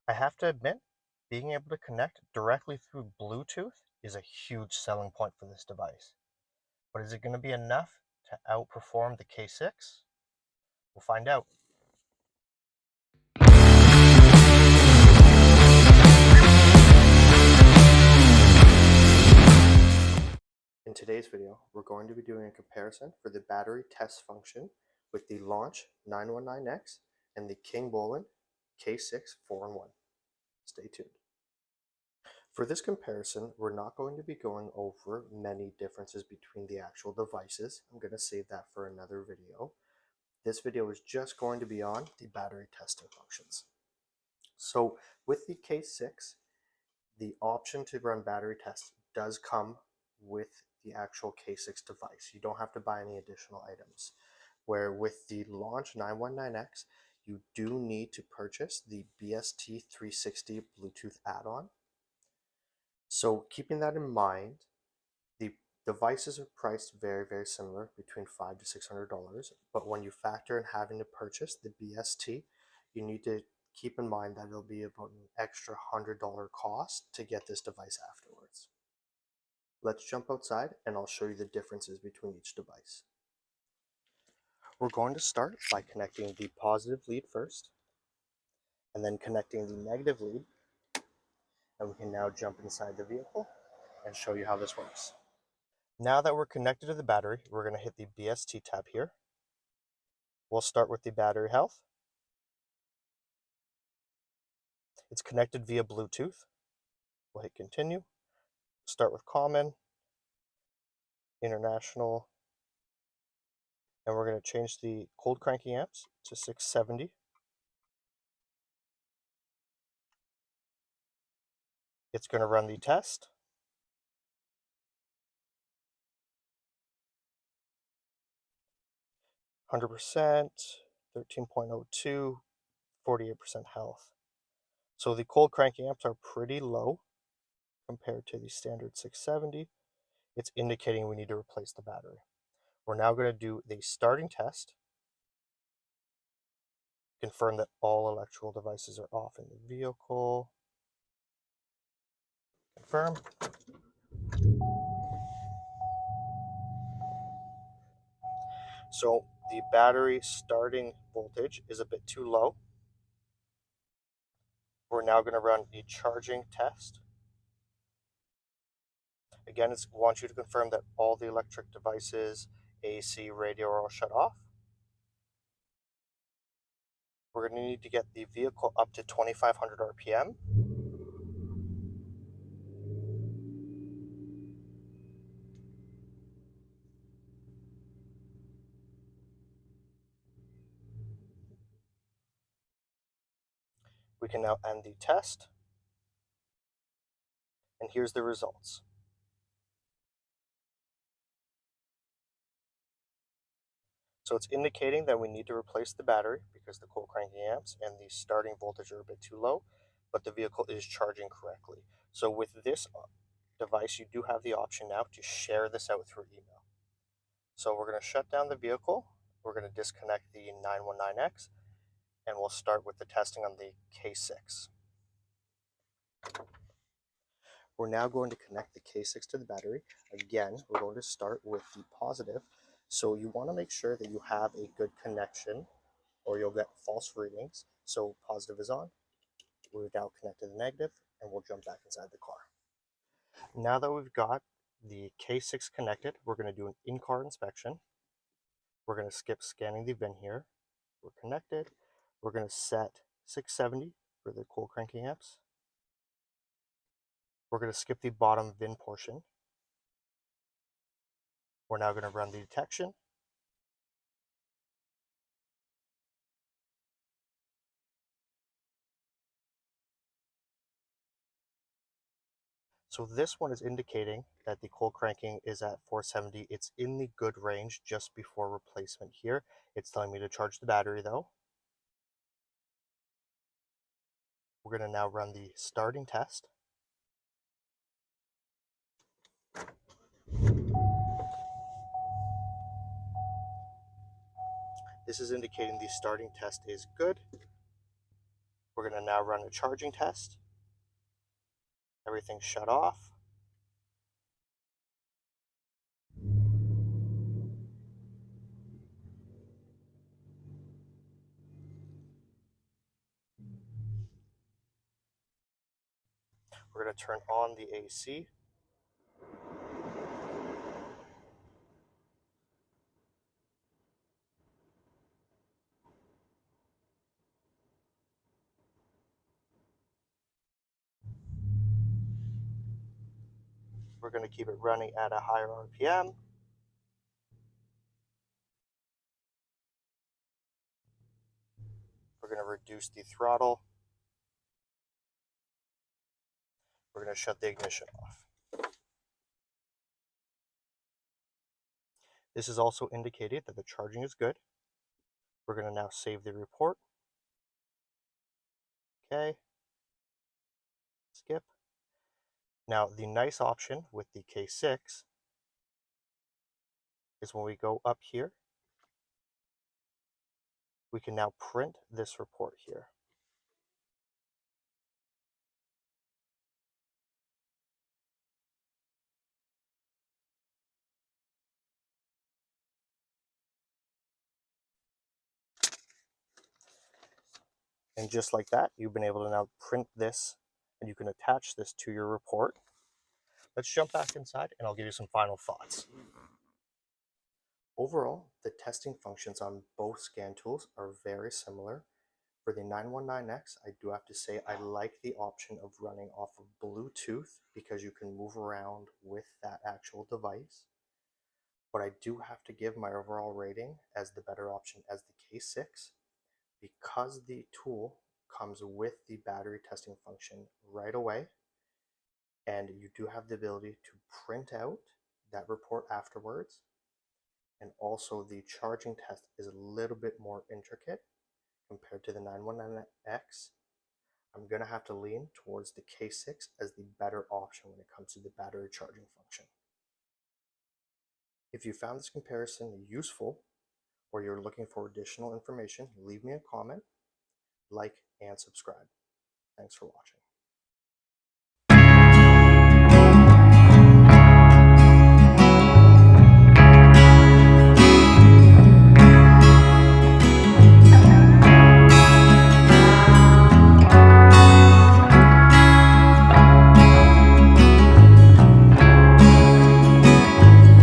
I have to admit, being able to connect directly through Bluetooth is a huge selling point for this device. But is it going to be enough to outperform the K6? We'll find out. In today's video, we're going to be doing a comparison for the battery test function with the Launch 919X and the Kingbolen K6 4-in-1. Stay tuned. For this comparison, we're not going to be going over many differences between the actual devices. I'm going to save that for another video. This video is just going to be on the battery testing functions. So with the K6, the option to run battery tests does come with the actual K6 device. You don't have to buy any additional items. Where with the Launch 919X, you do need to purchase the BST360 Bluetooth add-on. So keeping that in mind, the devices are priced very, very similar, between $500 to $600. But when you factor in having to purchase the BST, you need to keep in mind that it'll be about an extra $100 cost to get this device afterwards. Let's jump outside and I'll show you the differences between each device. We're going to start by connecting the positive lead first, and then connecting the negative lead, and we can now jump inside the vehicle and show you how this works. Now that we're connected to the battery, we're going to hit the BST tab here. We'll start with the battery health. It's connected via Bluetooth. We'll hit continue. Start with common, international, and we're going to change the cold cranking amps to 670. It's going to run the test. %, 13.02, 48% health. So the cold cranking amps are pretty low compared to the standard 670. It's indicating we need to replace the battery. We're now going to do the starting test. Confirm that all electrical devices are off in the vehicle. Confirm. So the battery starting voltage is a bit too low. We're now going to run a charging test. Again, it wants you to confirm that all the electric devices, AC, radio are all shut off. We're going to need to get the vehicle up to 2,500 RPM. We can now end the test. And here's the results. So it's indicating that we need to replace the battery because the cold cranking amps and the starting voltage are a bit too low, but the vehicle is charging correctly. So with this device, you do have the option now to share this out through email. So we're going to shut down the vehicle. We're going to disconnect the 919X, and we'll start with the testing on the K6. We're now going to connect the K6 to the battery. Again, we're going to start with the positive. So you want to make sure that you have a good connection or you'll get false readings. So positive is on. We're now connected to the negative, and we'll jump back inside the car. Now that we've got the K6 connected, we're going to do an in-car inspection. We're going to skip scanning the VIN here. We're connected. We're going to set 670 for the cold cranking amps. We're going to skip the bottom VIN portion. We're now going to run the detection. So this one is indicating that the cold cranking is at 470. It's in the good range just before replacement here. It's telling me to charge the battery though. We're going to now run the starting test. This is indicating the starting test is good. We're going to now run a charging test. Everything's shut off. We're going to turn on the AC. We're going to keep it running at a higher RPM. We're going to reduce the throttle. We're going to shut the ignition off. This is also indicated that the charging is good. We're going to now save the report. Okay. Skip. Now, the nice option with the K6 is when we go up here, we can now print this report here. And just like that, you've been able to now print this and you can attach this to your report. Let's jump back inside and I'll give you some final thoughts. Overall, the testing functions on both scan tools are very similar. For the 919X, I do have to say I like the option of running off of Bluetooth because you can move around with that actual device. But I do have to give my overall rating as the better option as the K6 because the tool comes with the battery testing function right away, and you do have the ability to print out that report afterwards. And also the charging test is a little bit more intricate compared to the 919X. I'm going to have to lean towards the K6 as the better option when it comes to the battery charging function. If you found this comparison useful or you're looking for additional information, leave me a comment, like, and subscribe. Thanks for watching.